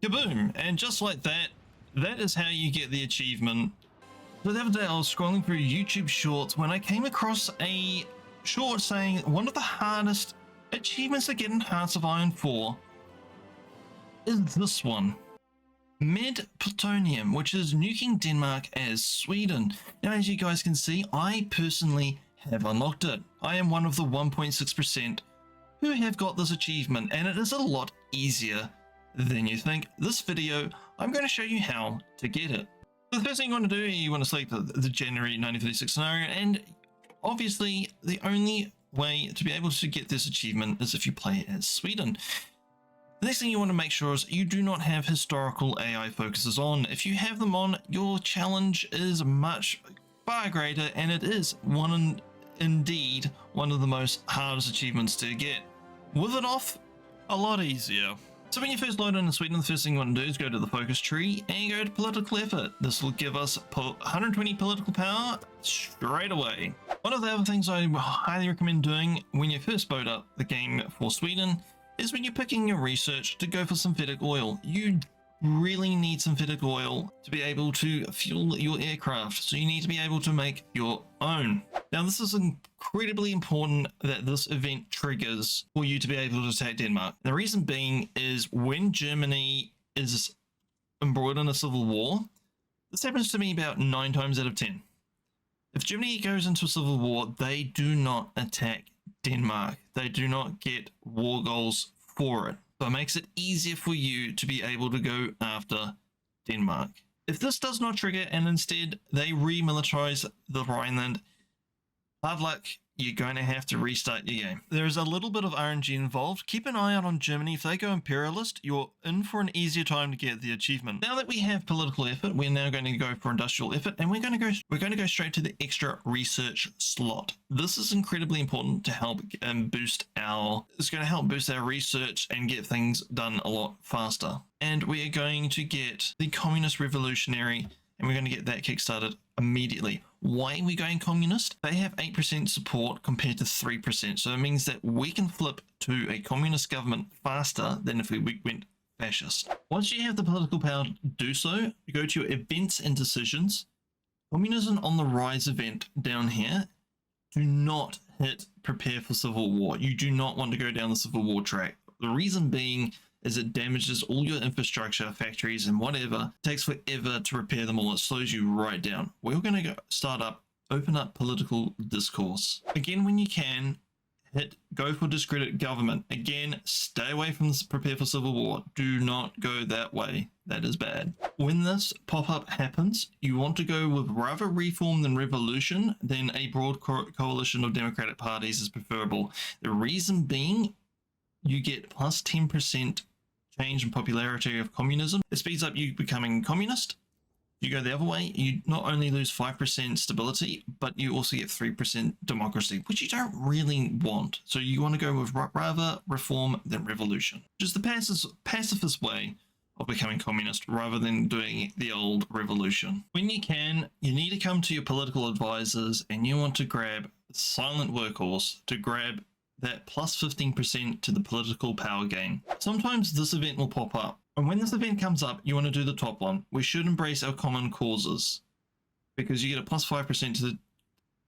Kaboom! And just like that, that is how you get the achievement. So the other day I was scrolling through YouTube Shorts when I came across a short saying one of the hardest achievements to get in Hearts of Iron 4 is this one. Plutonium, which is nuking Denmark as Sweden. Now, as you guys can see, I personally have unlocked it. I am one of the 1.6% who have got this achievement, and it is a lot easier than you think. This video, I'm going to show you how to get it. The first thing you want to do, you want to select the January 1936 scenario, and obviously the only way to be able to get this achievement is if you play as Sweden. The next thing you want to make sure is you do not have historical AI focuses on. If you have them on, your challenge is far greater, and it is indeed one of the most hardest achievements to get. With it off, a lot easier. So when you first load in Sweden, the first thing you want to do is go to the focus tree and go to political effort. This will give us 120 political power straight away. One of the other things I highly recommend doing when you first boot up the game for Sweden is when you're picking your research to go for synthetic oil. You really need synthetic oil to be able to fuel your aircraft, so you need to be able to make your own. Now, this is incredibly important that this event triggers for you to be able to attack Denmark. The reason being is when Germany is embroiled in a civil war, this happens to me about 9 times out of 10. If Germany goes into a civil war, they do not attack Denmark. They do not get war goals for it. So it makes it easier for you to be able to go after Denmark. If this does not trigger and instead they remilitarize the Rhineland, hard luck, you're going to have to restart your game. There is a little bit of RNG involved. Keep an eye out on Germany. If they go imperialist, you're in for an easier time to get the achievement. Now that we have political effort, we're now going to go for industrial effort, and we're going to go straight to the extra research slot. This is incredibly important to help boost our research and get things done a lot faster. And we are going to get the communist revolutionary, and we're going to get that kickstarted immediately. Why are we going communist? They have 8% support compared to 3%, so it means that we can flip to a communist government faster than if we went fascist. Once you have the political power to do so, you go to your events and decisions. Communism on the rise event down here. Do not hit prepare for civil war. You do not want to go down the civil war track. The reason being is it damages all your infrastructure, factories, and whatever. It takes forever to repair them all. It slows you right down. We're going to open up political discourse. Again, when you can, go for discredit government. Again, stay away from this prepare for civil war. Do not go that way. That is bad. When this pop-up happens, you want to go with rather reform than revolution, then a broad coalition of democratic parties is preferable. The reason being, you get plus 10% change in popularity of communism. It speeds up you becoming communist. You go the other way, you not only lose 5% stability, but you also get 3% democracy, which you don't really want. So you want to go with rather reform than revolution, which is the pacifist way of becoming communist rather than doing the old revolution. When you can, you need to come to your political advisors and you want to grab silent workhorse to grab that plus 15% to the political power gain. Sometimes this event will pop up, and when this event comes up, you want to do the top one. We should embrace our common causes, because you get a plus 5% to the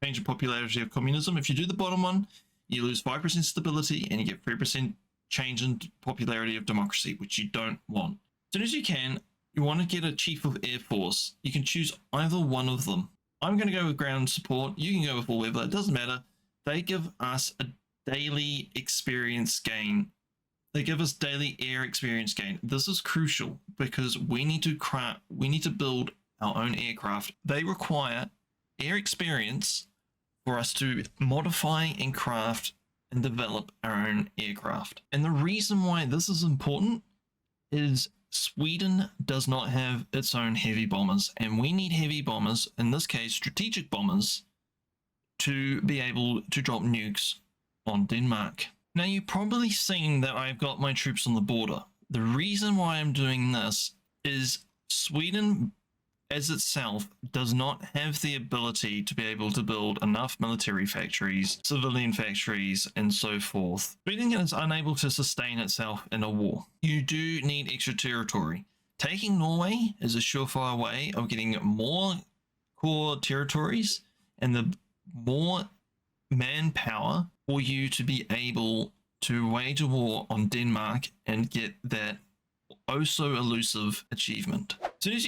change in popularity of communism. If you do the bottom one, you lose 5% stability and you get 3% change in popularity of democracy, which you don't want. As soon as you can, you want to get a chief of air force. You can choose either one of them. I'm going to go with ground support. You can go with whatever. It doesn't matter. They give us a daily experience gain. They give us daily air experience gain. This is crucial because we need to build our own aircraft. They require air experience for us to modify and craft and develop our own aircraft. And the reason why this is important is Sweden does not have its own heavy bombers, and we need heavy bombers, in this case strategic bombers, to be able to drop nukes on Denmark. Now, you've probably seen that I've got my troops on the border. The reason why I'm doing this is Sweden as itself does not have the ability to be able to build enough military factories, civilian factories, and so forth. Sweden is unable to sustain itself in a war. You do need extra territory. Taking Norway is a surefire way of getting more core territories and the more manpower for you to be able to wage a war on Denmark and get that oh so elusive achievement. As soon as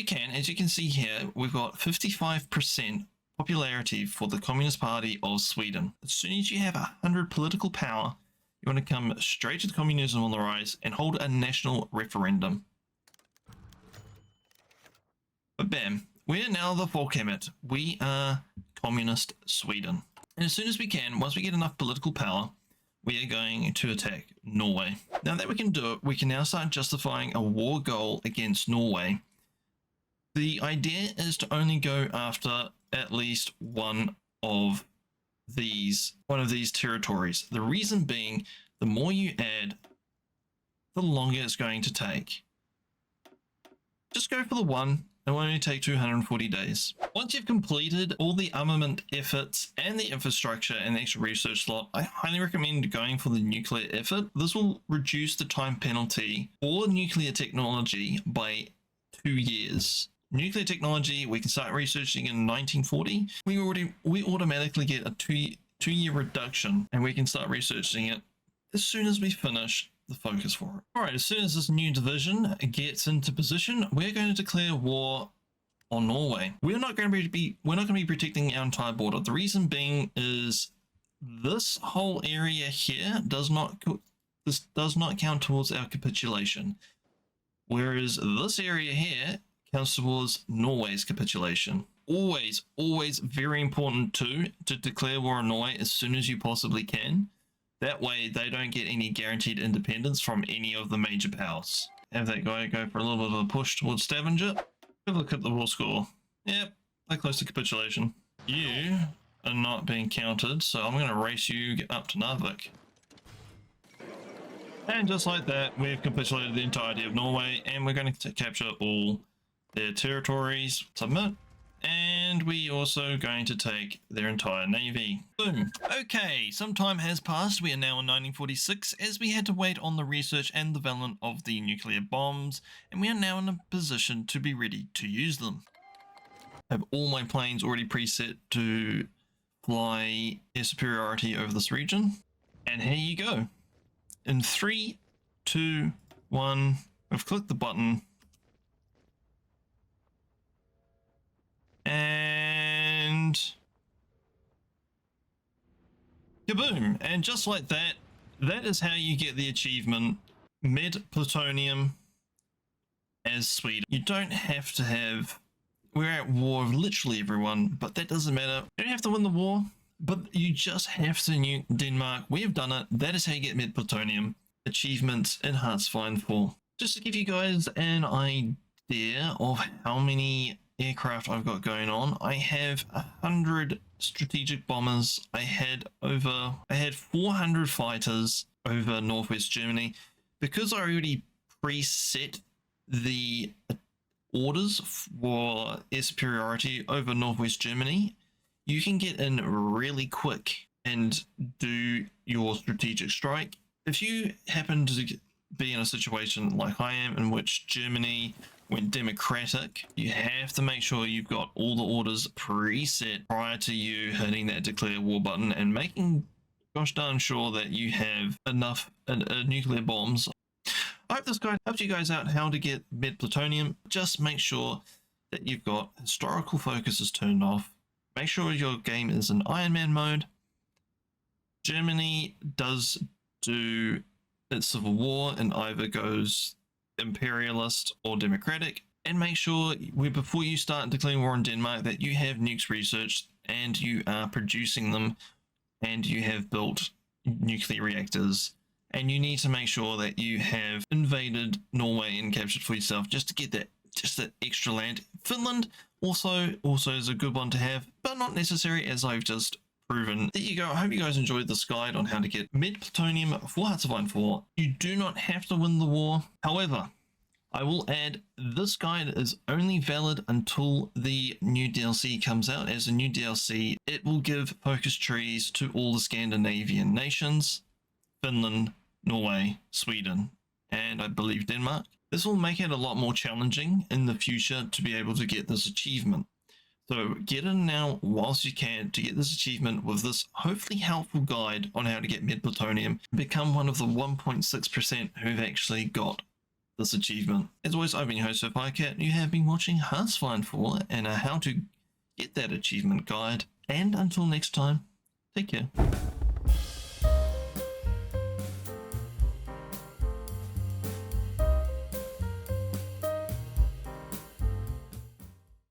you can see here, we've got 55% popularity for the Communist Party of Sweden. As soon as you have 100 political power, you want to come straight to the communism on the rise and hold a national referendum. But bam, we're now the Folkhemmet. We are Communist Sweden. And as soon as we can, once we get enough political power, we are going to attack Norway. Now that we can do it, we can now start justifying a war goal against Norway. The idea is to only go after at least one of these territories. The reason being, the more you add, the longer it's going to take. Just go for the one. It will only take 240 days. Once you've completed all the armament efforts and the infrastructure and the extra research slot, I highly recommend going for the nuclear effort. This will reduce the time penalty for nuclear technology by 2 years. Nuclear technology, we can start researching in 1940. We automatically get a two-year reduction, and we can start researching it as soon as we finish the focus for it. All right, as soon as this new division gets into position, we're going to declare war on Norway. We're not going to be protecting our entire border. The reason being is this whole area here does not count towards our capitulation, whereas this area here counts towards Norway's capitulation. Always very important to declare war on Norway as soon as you possibly can. That way, they don't get any guaranteed independence from any of the major powers. Have that guy go for a little bit of a push towards Stavanger. Have a look at the war score. Yep, they're close to capitulation. You are not being counted, so I'm going to race you up to Narvik. And just like that, we've capitulated the entirety of Norway, and we're going to capture all their territories. Submit. And we also going to take their entire navy. Boom. Okay, some time has passed. We are now in 1946 as we had to wait on the research and development of the nuclear bombs, and we are now in a position to be ready to use them. I have all my planes already preset to fly air superiority over this region. And here you go. In 3, 2, 1, we've clicked the button. And kaboom! And just like that, that is how you get the achievement Plutonium as Sweden. You don't have to have, we're at war with literally everyone, but that doesn't matter. You don't have to win the war, but you just have to nuke Denmark. We have done it. That is how you get Plutonium achievements in Hearts-Find 4. Just to give you guys an idea of how many aircraft I've got going on, I have 100 strategic bombers. I had 400 fighters over northwest Germany. Because I already preset the orders for air superiority over northwest Germany, you can get in really quick and do your strategic strike. If you happen to be in a situation like I am, in which Germany went democratic, you have to make sure you've got all the orders preset prior to you hitting that declare war button and making gosh darn sure that you have enough nuclear bombs. I hope this guide helped you guys out how to get Plutonium. Just make sure that you've got historical focuses turned off. Make sure your game is in Iron Man mode. Germany does do its civil war and either goes imperialist or democratic, and make sure before you start declaring war on Denmark that you have nukes researched and you are producing them and you have built nuclear reactors, and you need to make sure that you have invaded Norway and captured for yourself just to get that extra land. Finland also is a good one to have, but not necessary, as I've just proven. There you go. I hope you guys enjoyed this guide on how to get Plutonium for Hearts-Find 4. You do not have to win the war. However, I will add this guide is only valid until the new DLC comes out. As a new DLC, it will give focus trees to all the Scandinavian nations, Finland, Norway, Sweden, and I believe Denmark. This will make it a lot more challenging in the future to be able to get this achievement. So get in now whilst you can to get this achievement with this hopefully helpful guide on how to get Med Plutonium and become one of the 1.6% who've actually got this achievement. As always, I've been your host, Firecat. You have been watching Hearthstone 4 and how to get that achievement guide. And until next time, take care.